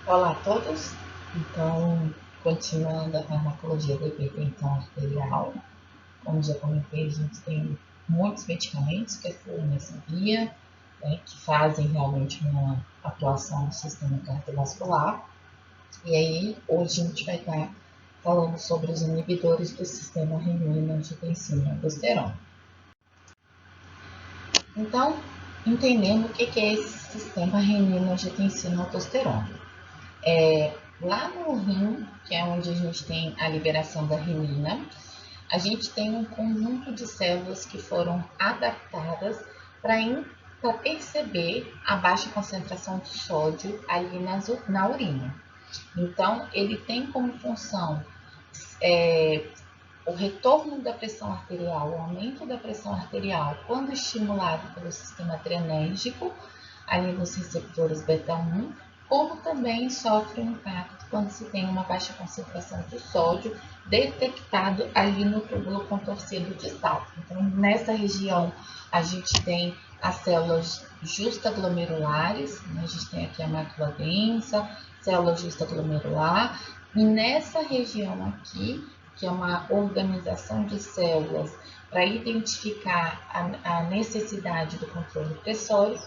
Olá a todos. Então, continuando a farmacologia da hipertensão arterial, como já comentei, a gente tem muitos medicamentos que atuam nessa via, né, que fazem realmente uma atuação no sistema cardiovascular. E aí, hoje a gente vai estar falando sobre os inibidores do sistema renina-angiotensina-aldosterona. Então, entendendo o que é esse sistema renina-angiotensina-aldosterona. Lá no rim, que é onde a gente tem a liberação da renina, a gente tem um conjunto de células que foram adaptadas para perceber a baixa concentração de sódio ali na urina. Então, ele tem como função o retorno da pressão arterial, o aumento da pressão arterial, quando estimulado pelo sistema adrenérgico, ali nos receptores beta-1, como também sofre um impacto quando se tem uma baixa concentração de sódio detectado ali no túbulo contorcido distal. Então, nessa região, a gente tem as células justaglomerulares, né? A gente tem aqui a mácula densa, célula justaglomerular, e nessa região aqui, que é uma organização de células para identificar a necessidade do controle pressório,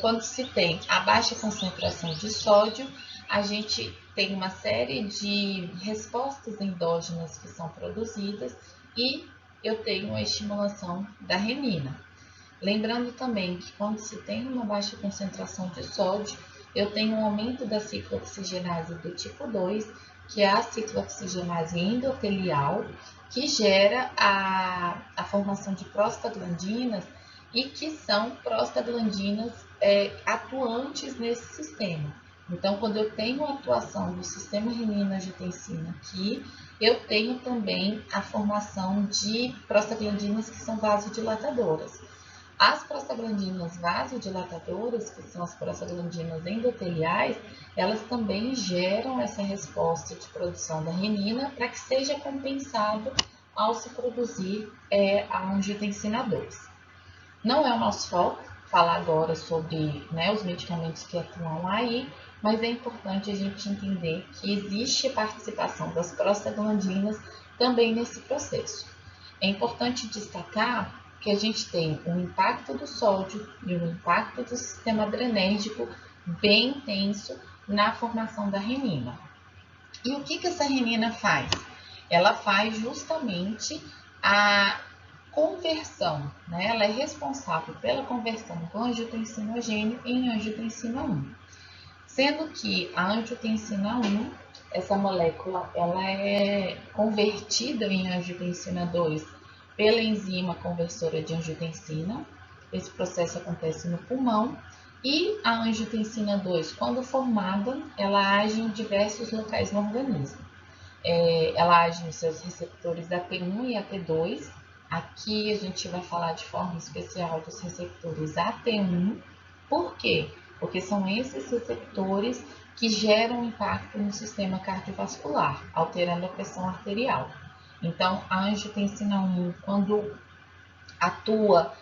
quando se tem a baixa concentração de sódio, a gente tem uma série de respostas endógenas que são produzidas e eu tenho a estimulação da renina. Lembrando também que quando se tem uma baixa concentração de sódio, eu tenho um aumento da ciclooxigenase do tipo 2, que é a ciclooxigenase endotelial, que gera a formação de prostaglandinas e que são prostaglandinas atuantes nesse sistema. Então, quando eu tenho a atuação do sistema renina-angiotensina aqui, eu tenho também a formação de prostaglandinas que são vasodilatadoras. As prostaglandinas vasodilatadoras, que são as prostaglandinas endoteliais, elas também geram essa resposta de produção da renina para que seja compensado ao se produzir a angiotensina 2. Não é o nosso foco falar agora sobre, né, os medicamentos que atuam aí, mas é importante a gente entender que existe participação das prostaglandinas também nesse processo. É importante destacar que a gente tem um impacto do sódio e um impacto do sistema adrenérgico bem intenso na formação da renina. E o que essa renina faz? Ela faz justamente a conversão, né? Ela é responsável pela conversão do angiotensinogênio em angiotensina 1. Sendo que a angiotensina 1, essa molécula, ela é convertida em angiotensina 2 pela enzima conversora de angiotensina. Esse processo acontece no pulmão. E a angiotensina 2, quando formada, ela age em diversos locais no organismo. Ela age nos seus receptores AT1 e AT2. Aqui a gente vai falar de forma especial dos receptores AT1. Por quê? Porque são esses receptores que geram impacto no sistema cardiovascular, alterando a pressão arterial. Então, a angiotensina 1, quando atua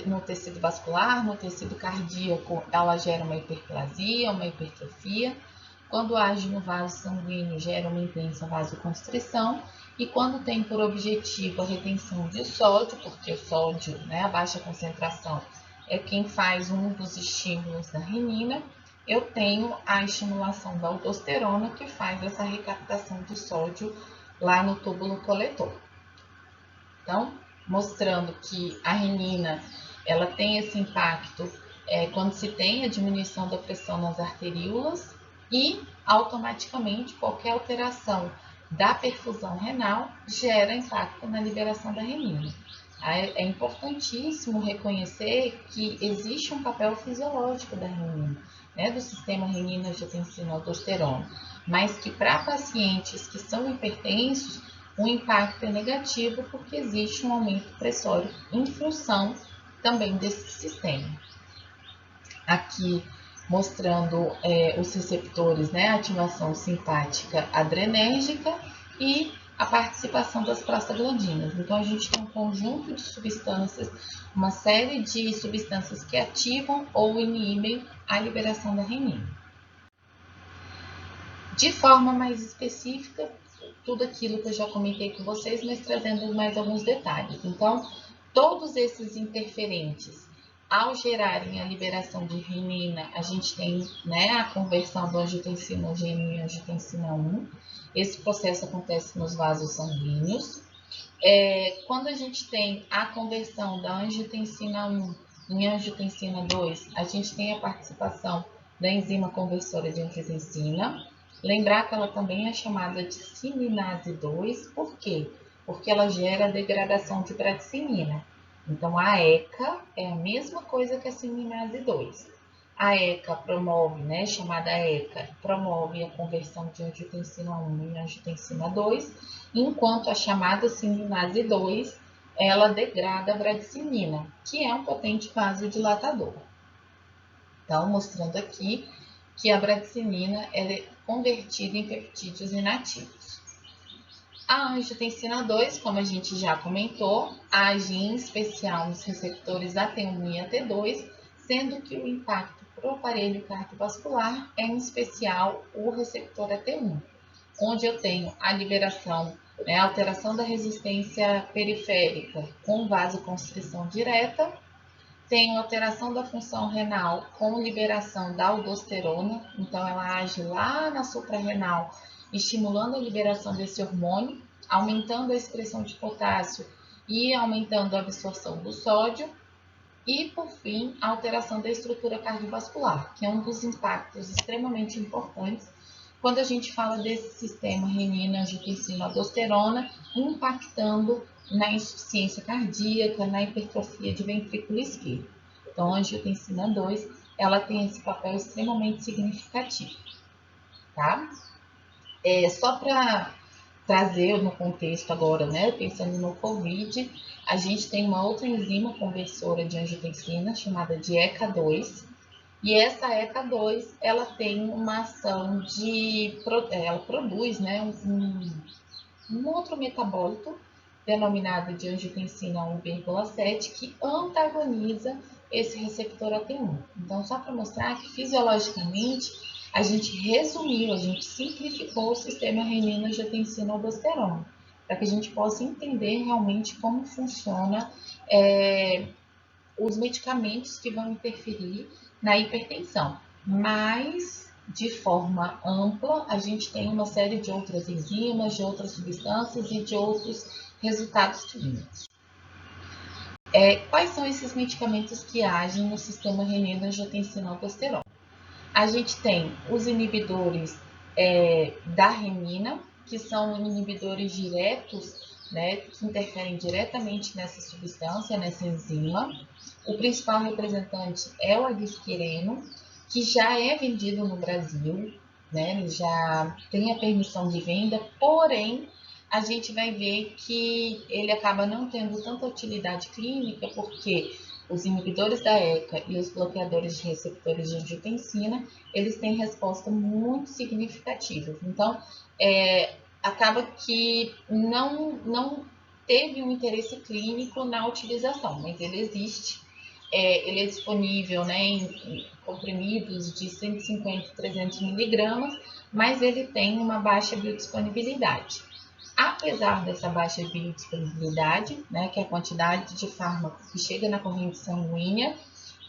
no tecido vascular, no tecido cardíaco, ela gera uma hiperplasia, uma hipertrofia. Quando age no vaso sanguíneo, gera uma intensa vasoconstrição. E quando tem por objetivo a retenção de sódio, porque o sódio, né, a baixa concentração, é quem faz um dos estímulos da renina, eu tenho a estimulação da aldosterona, que faz essa recaptação de sódio lá no túbulo coletor. Então, mostrando que a renina ela tem esse impacto quando se tem a diminuição da pressão nas arteríolas e automaticamente qualquer alteração da perfusão renal gera impacto na liberação da renina. É importantíssimo reconhecer que existe um papel fisiológico da renina, né, do sistema renina-angiotensina-aldosterona, mas que para pacientes que são hipertensos, o impacto é negativo porque existe um aumento pressório em função também desse sistema. Aqui mostrando os receptores, né, a ativação simpática adrenérgica e a participação das prostaglandinas. Então, a gente tem um conjunto de substâncias, uma série de substâncias que ativam ou inibem a liberação da renina. De forma mais específica, tudo aquilo que eu já comentei com vocês, mas trazendo mais alguns detalhes. Então, todos esses interferentes, ao gerarem a liberação de renina, a gente tem, né, a conversão do angiotensina-G1 em angiotensina-1. Esse processo acontece nos vasos sanguíneos. Quando a gente tem a conversão da angiotensina-1 em angiotensina-2, a gente tem a participação da enzima conversora de angiotensina. Lembrar que ela também é chamada de cininase 2, por quê? Porque ela gera a degradação de bradicimina. Então, a ECA é a mesma coisa que a cininase 2. A ECA promove, né, chamada ECA, promove a conversão de angiotensina 1 em angiotensina 2, enquanto a chamada cininase 2, ela degrada a bradicimina, que é um potente vasodilatador. Então, mostrando aqui que a bradicimina é convertida em peptídeos inativos. A angiotensina 2, como a gente já comentou, age em especial nos receptores AT1 e AT2, sendo que o impacto para o aparelho cardiovascular é em especial o receptor AT1, onde eu tenho a liberação, né, a alteração da resistência periférica com vasoconstrição direta, tenho alteração da função renal com liberação da aldosterona, então ela age lá na suprarrenal, estimulando a liberação desse hormônio, aumentando a expressão de potássio e aumentando a absorção do sódio. E, por fim, a alteração da estrutura cardiovascular, que é um dos impactos extremamente importantes quando a gente fala desse sistema renina-angiotensina-aldosterona impactando na insuficiência cardíaca, na hipertrofia de ventrículo esquerdo. Então, a angiotensina 2, ela tem esse papel extremamente significativo, tá? Só para trazer no contexto agora, né, pensando no COVID, a gente tem uma outra enzima conversora de angiotensina chamada de ECA2, e essa ECA2, ela tem uma ação ela produz, né, um outro metabólito denominado de angiotensina 1,7 que antagoniza esse receptor AT1. Então, só para mostrar que fisiologicamente a gente resumiu, a gente simplificou o sistema renina-angiotensina-aldosterona, para que a gente possa entender realmente como funciona os medicamentos que vão interferir na hipertensão. Mas, de forma ampla, a gente tem uma série de outras enzimas, de outras substâncias e de outros resultados clínicos. Quais são esses medicamentos que agem no sistema renina-angiotensina-aldosterona? A gente tem os inibidores da renina, que são inibidores diretos, né, que interferem diretamente nessa substância, nessa enzima. O principal representante é o aguisquireno, que já é vendido no Brasil, né, já tem a permissão de venda, porém, a gente vai ver que ele acaba não tendo tanta utilidade clínica, porque os inibidores da ECA e os bloqueadores de receptores de angiotensina, eles têm resposta muito significativa. Então, acaba que não teve um interesse clínico na utilização, mas ele existe. Ele é disponível, né, em comprimidos de 150 a 300 miligramas, mas ele tem uma baixa biodisponibilidade. Apesar dessa baixa biodisponibilidade, né, que é a quantidade de fármaco que chega na corrente sanguínea,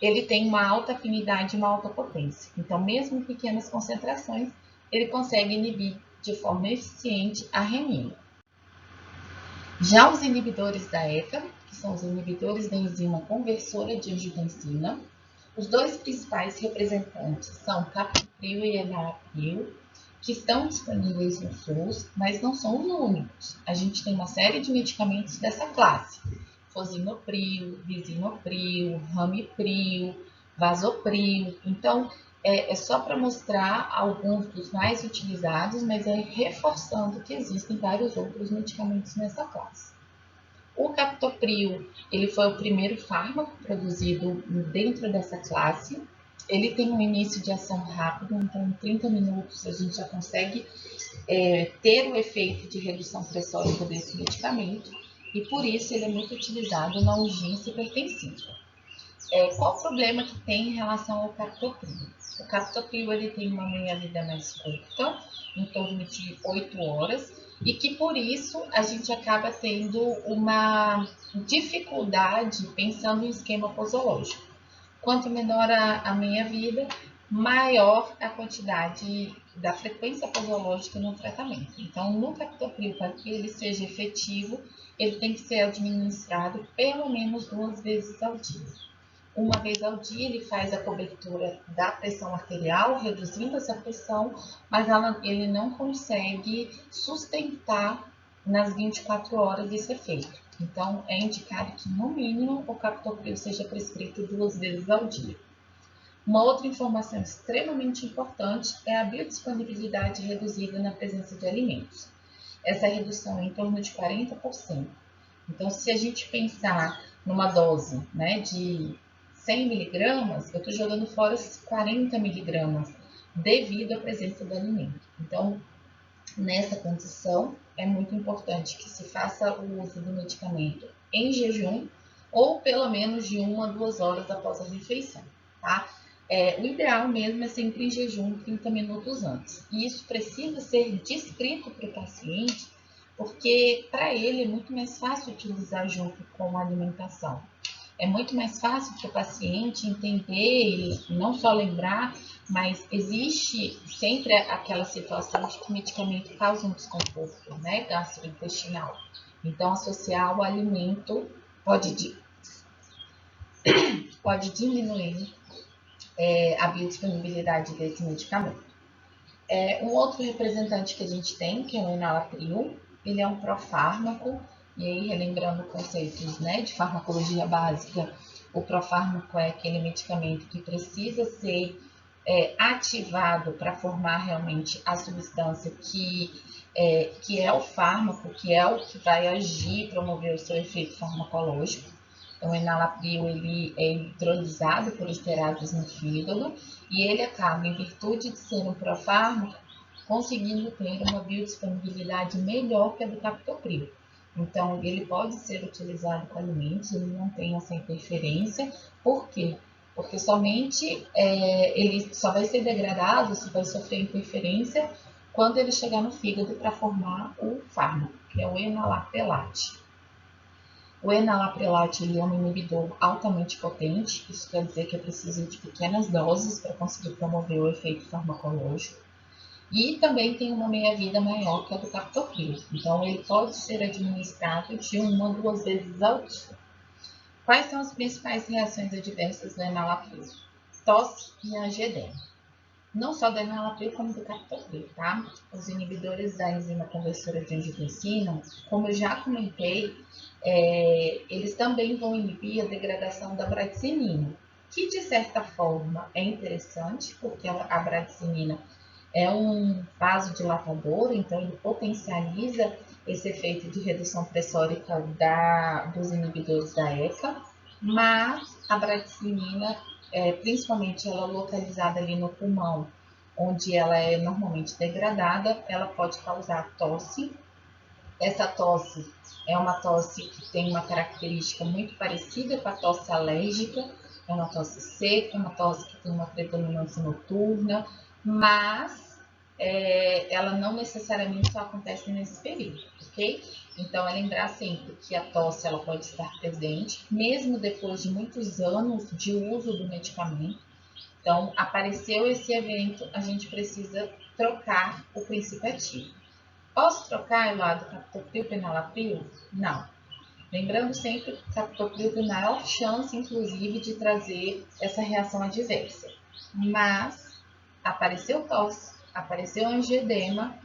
ele tem uma alta afinidade e uma alta potência. Então, mesmo em pequenas concentrações, ele consegue inibir de forma eficiente a renina. Já os inibidores da ECA, que são os inibidores da enzima conversora de angiotensina, os dois principais representantes são captopril e enalapril, que estão disponíveis no SUS, mas não são os únicos. A gente tem uma série de medicamentos dessa classe: fosinopril, lisinopril, ramipril, vasopril. Então, é só para mostrar alguns dos mais utilizados, mas reforçando que existem vários outros medicamentos nessa classe. O captopril, ele foi o primeiro fármaco produzido dentro dessa classe. Ele tem um início de ação rápido, então em 30 minutos a gente já consegue ter o efeito de redução pressórica desse medicamento e por isso ele é muito utilizado na urgência hipertensiva. Qual o problema que tem em relação ao captopril? O captopril ele tem uma meia-vida mais curta, em torno de 8 horas, e que por isso a gente acaba tendo uma dificuldade pensando em esquema posológico. Quanto menor a meia-vida, maior a quantidade da frequência posológica no tratamento. Então, no captopril, para que ele seja efetivo, ele tem que ser administrado pelo menos 2 vezes ao dia. Uma vez ao dia ele faz a cobertura da pressão arterial, reduzindo essa pressão, mas ele não consegue sustentar nas 24 horas esse efeito. Então, é indicado que, no mínimo, o captopril seja prescrito 2 vezes ao dia. Uma outra informação extremamente importante é a biodisponibilidade reduzida na presença de alimentos. Essa redução é em torno de 40%. Então, se a gente pensar numa dose, né, de 100 miligramas, eu estou jogando fora esses 40 miligramas devido à presença do alimento. Então, nessa condição, é muito importante que se faça o uso do medicamento em jejum ou pelo menos de 1 a 2 horas após a refeição, tá? O ideal mesmo é sempre em jejum 30 minutos antes. E isso precisa ser descrito para o paciente, porque para ele é muito mais fácil utilizar junto com a alimentação. É muito mais fácil para o paciente entender e não só lembrar, mas existe sempre aquela situação de que o medicamento causa um desconforto, né, gastrointestinal. Então, associar o alimento pode diminuir a biodisponibilidade desse medicamento. Um outro representante que a gente tem, que é o enalapril, ele é um profármaco, e aí relembrando conceitos, né, de farmacologia básica, o profármaco é aquele medicamento que precisa ser ativado para formar realmente a substância que é o fármaco, que é o que vai agir, promover o seu efeito farmacológico. Então, o enalapril ele é hidrolisado por esterases no fígado e ele acaba, em virtude de ser um profármaco, conseguindo ter uma biodisponibilidade melhor que a do captopril. Então, ele pode ser utilizado com alimentos, ele não tem essa interferência. Por quê? Porque somente ele só vai ser degradado, se vai sofrer interferência, quando ele chegar no fígado para formar o fármaco, que é o enalaprelate. O enalaprelate ele é um inibidor altamente potente, isso quer dizer que é preciso de pequenas doses para conseguir promover o efeito farmacológico. E também tem uma meia-vida maior que a do captopril, então ele pode ser administrado de 1 a 2 vezes ao dia. Quais são as principais reações adversas do enalapril? Tosse e angedema. Não só do enalapril, como do captopril, tá? Os inibidores da enzima conversora de angiotensina, como eu já comentei, eles também vão inibir a degradação da bradicinina, que de certa forma é interessante, porque a bradicinina é um vasodilatador, então ele potencializa esse efeito de redução pressórica dos inibidores da ECA, mas a bradicinina, principalmente ela localizada ali no pulmão, onde ela é normalmente degradada, ela pode causar tosse. Essa tosse é uma tosse que tem uma característica muito parecida com a tosse alérgica, é uma tosse seca, uma tosse que tem uma predominância noturna, mas ela não necessariamente só acontece nesse período, ok? Então, é lembrar sempre que a tosse ela pode estar presente, mesmo depois de muitos anos de uso do medicamento. Então, apareceu esse evento, a gente precisa trocar o princípio ativo. Posso trocar lá do captopril para enalapril? Não. Lembrando sempre que o captopril tem maior chance, inclusive, de trazer essa reação adversa. Mas, apareceu tosse, apareceu angedema,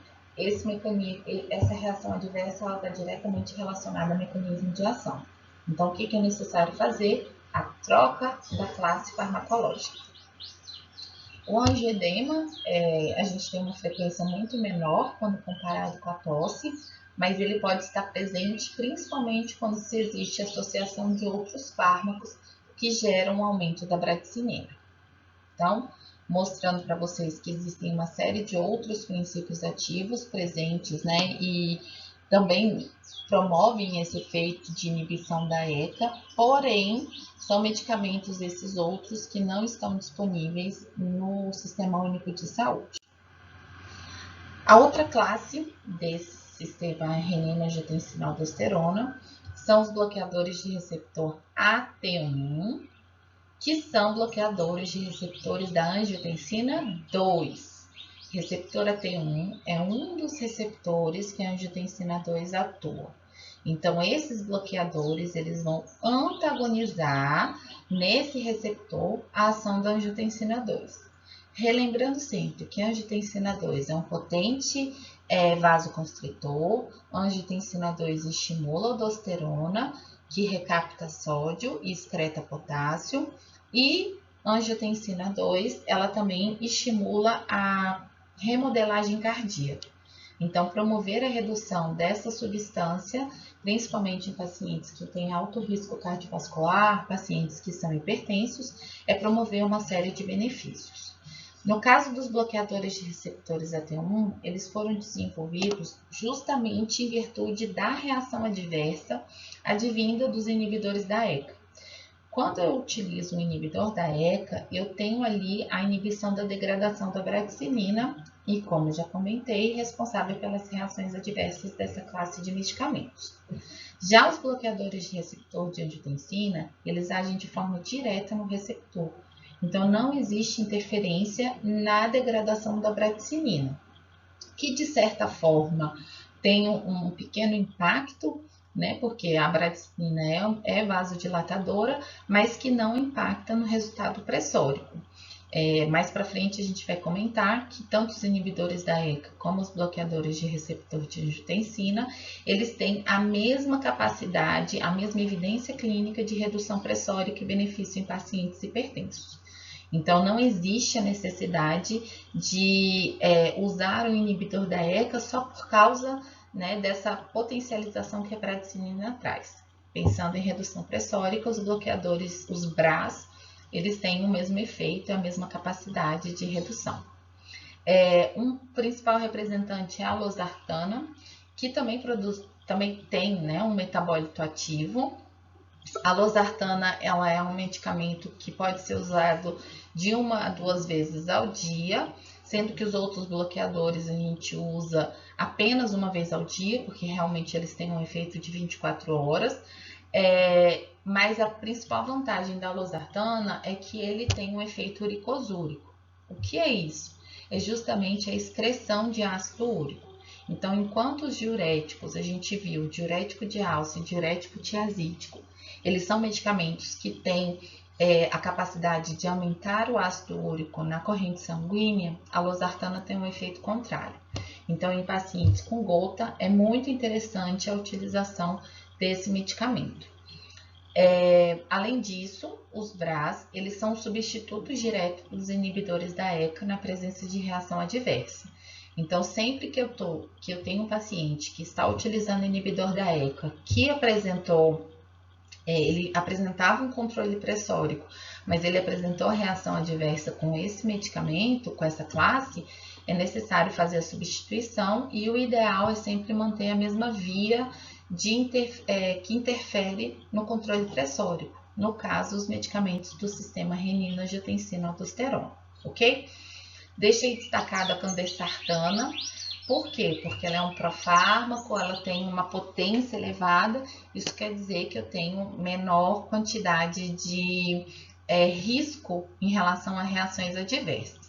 essa reação adversa está diretamente relacionada ao mecanismo de ação. Então, o que é necessário fazer? A troca da classe farmacológica. O angedema, a gente tem uma frequência muito menor quando comparado com a tosse, mas ele pode estar presente principalmente quando se existe associação de outros fármacos que geram um aumento da bradicinina. Então, mostrando para vocês que existem uma série de outros princípios ativos presentes, né, e também promovem esse efeito de inibição da ECA, porém, são medicamentos esses outros que não estão disponíveis no Sistema Único de Saúde. A outra classe desse sistema renina-angiotensina-aldosterona são os bloqueadores de receptor AT1, que são bloqueadores de receptores da angiotensina 2. Receptor AT1 é um dos receptores que a angiotensina 2 atua. Então, esses bloqueadores, eles vão antagonizar nesse receptor a ação da angiotensina 2. Relembrando sempre que a angiotensina 2 é um potente vasoconstritor, a angiotensina 2 estimula a aldosterona, que recapta sódio e excreta potássio, e a angiotensina 2, ela também estimula a remodelagem cardíaca. Então, promover a redução dessa substância, principalmente em pacientes que têm alto risco cardiovascular, pacientes que são hipertensos, é promover uma série de benefícios. No caso dos bloqueadores de receptores AT1, eles foram desenvolvidos justamente em virtude da reação adversa advinda dos inibidores da ECA. Quando eu utilizo um inibidor da ECA, eu tenho ali a inibição da degradação da bradicinin e, como eu já comentei, responsável pelas reações adversas dessa classe de medicamentos. Já os bloqueadores de receptor de angiotensina, eles agem de forma direta no receptor. Então, não existe interferência na degradação da bradicinina, que de certa forma tem um pequeno impacto, né, porque a bradicinina é vasodilatadora, mas que não impacta no resultado pressórico. Mais para frente a gente vai comentar que tanto os inibidores da ECA como os bloqueadores de receptor de angiotensina, eles têm a mesma capacidade, a mesma evidência clínica de redução pressórica e benefício em pacientes hipertensos. Então, não existe a necessidade de usar o inibidor da ECA só por causa, né, dessa potencialização que a bradicinina traz. Pensando em redução pressórica, os bloqueadores, os BRAs, eles têm o mesmo efeito, a mesma capacidade de redução. Um principal representante é a losartana, que também tem, né, um metabólito ativo. A losartana, ela é um medicamento que pode ser usado de 1 a 2 vezes ao dia, sendo que os outros bloqueadores a gente usa apenas uma vez ao dia, porque realmente eles têm um efeito de 24 horas. Mas a principal vantagem da losartana é que ele tem um efeito uricosúrico. O que é isso? É justamente a excreção de ácido úrico. Então, enquanto os diuréticos, a gente viu diurético de álcool e diurético tiazídico, eles são medicamentos que têm a capacidade de aumentar o ácido úrico na corrente sanguínea, a losartana tem um efeito contrário. Então, em pacientes com gota, é muito interessante a utilização desse medicamento. Além disso, os BRAs, eles são substitutos diretos dos inibidores da ECA na presença de reação adversa. Então, sempre que eu tenho um paciente que está utilizando o inibidor da ECA, que ele apresentava um controle pressórico, mas ele apresentou reação adversa com esse medicamento, com essa classe, é necessário fazer a substituição e o ideal é sempre manter a mesma via que interfere no controle pressórico, no caso, os medicamentos do sistema renina-angiotensina-aldosterona, ok? Deixei destacada a candesartana. Por quê? Porque ela é um profármaco, ela tem uma potência elevada, isso quer dizer que eu tenho menor quantidade de risco em relação a reações adversas.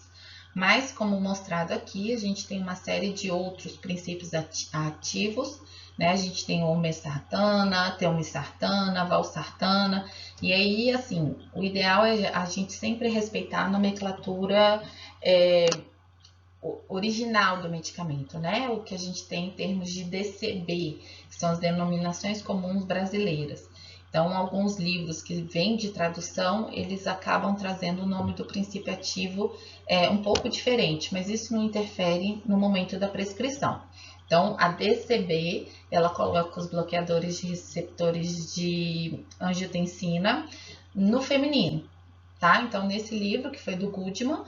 Mas, como mostrado aqui, a gente tem uma série de outros princípios ativos, né? A gente tem olmesartana, telmisartana, valsartana, e aí, assim, o ideal é a gente sempre respeitar a nomenclatura original do medicamento, né? O que a gente tem em termos de DCB, que são as denominações comuns brasileiras. Então, alguns livros que vêm de tradução, eles acabam trazendo o nome do princípio ativo um pouco diferente, mas isso não interfere no momento da prescrição. Então, a DCB, ela coloca os bloqueadores de receptores de angiotensina no feminino, tá? Então, nesse livro, que foi do Goodman,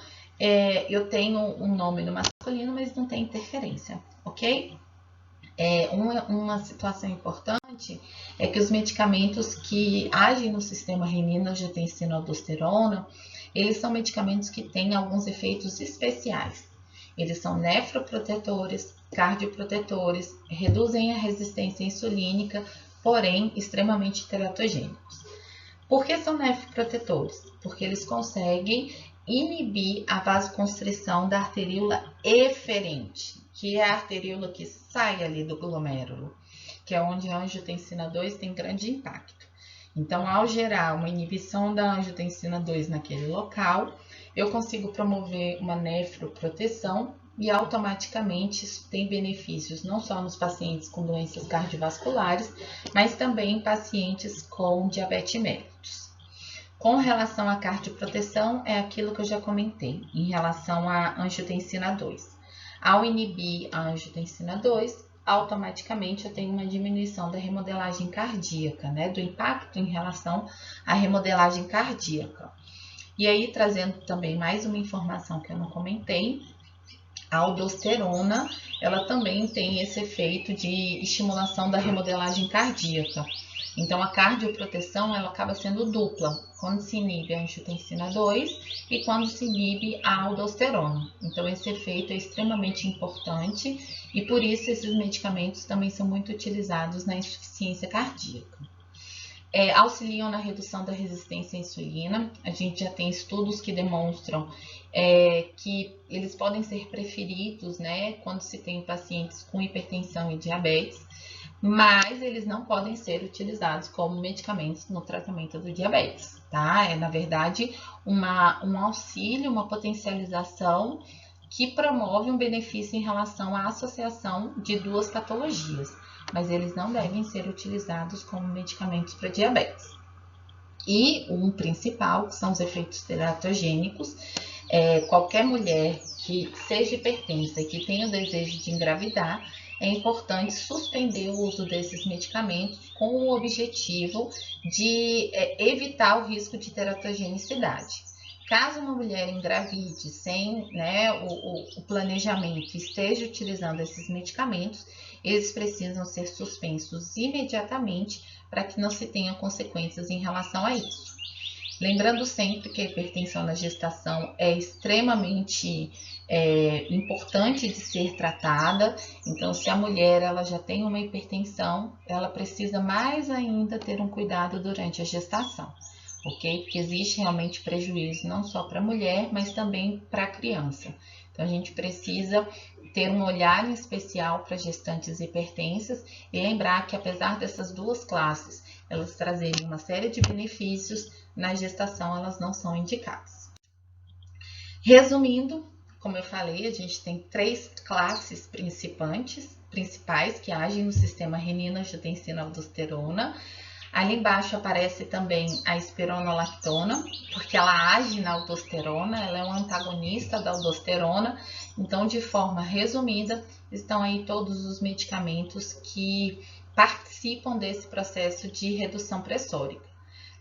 eu tenho um nome no masculino, mas não tem interferência, ok? Uma situação importante é que os medicamentos que agem no sistema renina-angiotensina-aldosterona, eles são medicamentos que têm alguns efeitos especiais. Eles são nefroprotetores, cardioprotetores, reduzem a resistência insulínica, porém extremamente teratogênicos. Por que são nefroprotetores? Porque eles conseguem inibir a vasoconstrição da arteríola eferente, que é a arteríola que sai ali do glomérulo, que é onde a angiotensina 2 tem grande impacto. Então, ao gerar uma inibição da angiotensina 2 naquele local, eu consigo promover uma nefroproteção e automaticamente isso tem benefícios não só nos pacientes com doenças cardiovasculares, mas também em pacientes com diabetes mellitus. Com relação à cardioproteção, é aquilo que eu já comentei, em relação à angiotensina 2. Ao inibir a angiotensina 2, automaticamente eu tenho uma diminuição da remodelagem cardíaca, né? Do impacto em relação à remodelagem cardíaca. E aí, trazendo também mais uma informação que eu não comentei, a aldosterona, ela também tem esse efeito de estimulação da remodelagem cardíaca. Então, a cardioproteção, ela acaba sendo dupla, quando se inibe a angiotensina 2 e quando se inibe a aldosterona. Então, esse efeito é extremamente importante e, por isso, esses medicamentos também são muito utilizados na insuficiência cardíaca. Auxiliam na redução da resistência à insulina. A gente já tem estudos que demonstram que eles podem ser preferidos, né, quando se tem pacientes com hipertensão e diabetes, mas eles não podem ser utilizados como medicamentos no tratamento do diabetes, tá? É, na verdade, um auxílio, uma potencialização que promove um benefício em relação à associação de duas patologias, mas eles não devem ser utilizados como medicamentos para diabetes. E um principal, que são os efeitos teratogênicos. Qualquer mulher que seja hipertensa e que tenha o desejo de engravidar, é importante suspender o uso desses medicamentos com o objetivo de evitar o risco de teratogenicidade. Caso uma mulher engravide sem, né, o planejamento esteja utilizando esses medicamentos, eles precisam ser suspensos imediatamente para que não se tenha consequências em relação a isso. Lembrando sempre que a hipertensão na gestação é extremamente importante de ser tratada. Então, se a mulher ela já tem uma hipertensão, ela precisa mais ainda ter um cuidado durante a gestação, ok? Porque existe realmente prejuízo não só para a mulher, mas também para a criança. Então, a gente precisa ter um olhar em especial para gestantes hipertensas e lembrar que, apesar dessas duas classes elas trazerem uma série de benefícios, na gestação elas não são indicadas. Resumindo, como eu falei, a gente tem 3 classes principais que agem no sistema renina-angiotensina-aldosterona. Ali embaixo aparece também a espironolactona, porque ela age na aldosterona, ela é um antagonista da aldosterona. Então, de forma resumida, estão aí todos os medicamentos que participam desse processo de redução pressórica.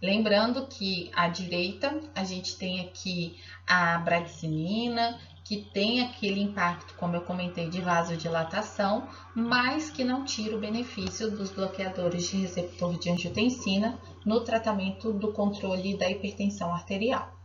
Lembrando que à direita a gente tem aqui a bradicinina, que tem aquele impacto, como eu comentei, de vasodilatação, mas que não tira o benefício dos bloqueadores de receptor de angiotensina no tratamento do controle da hipertensão arterial.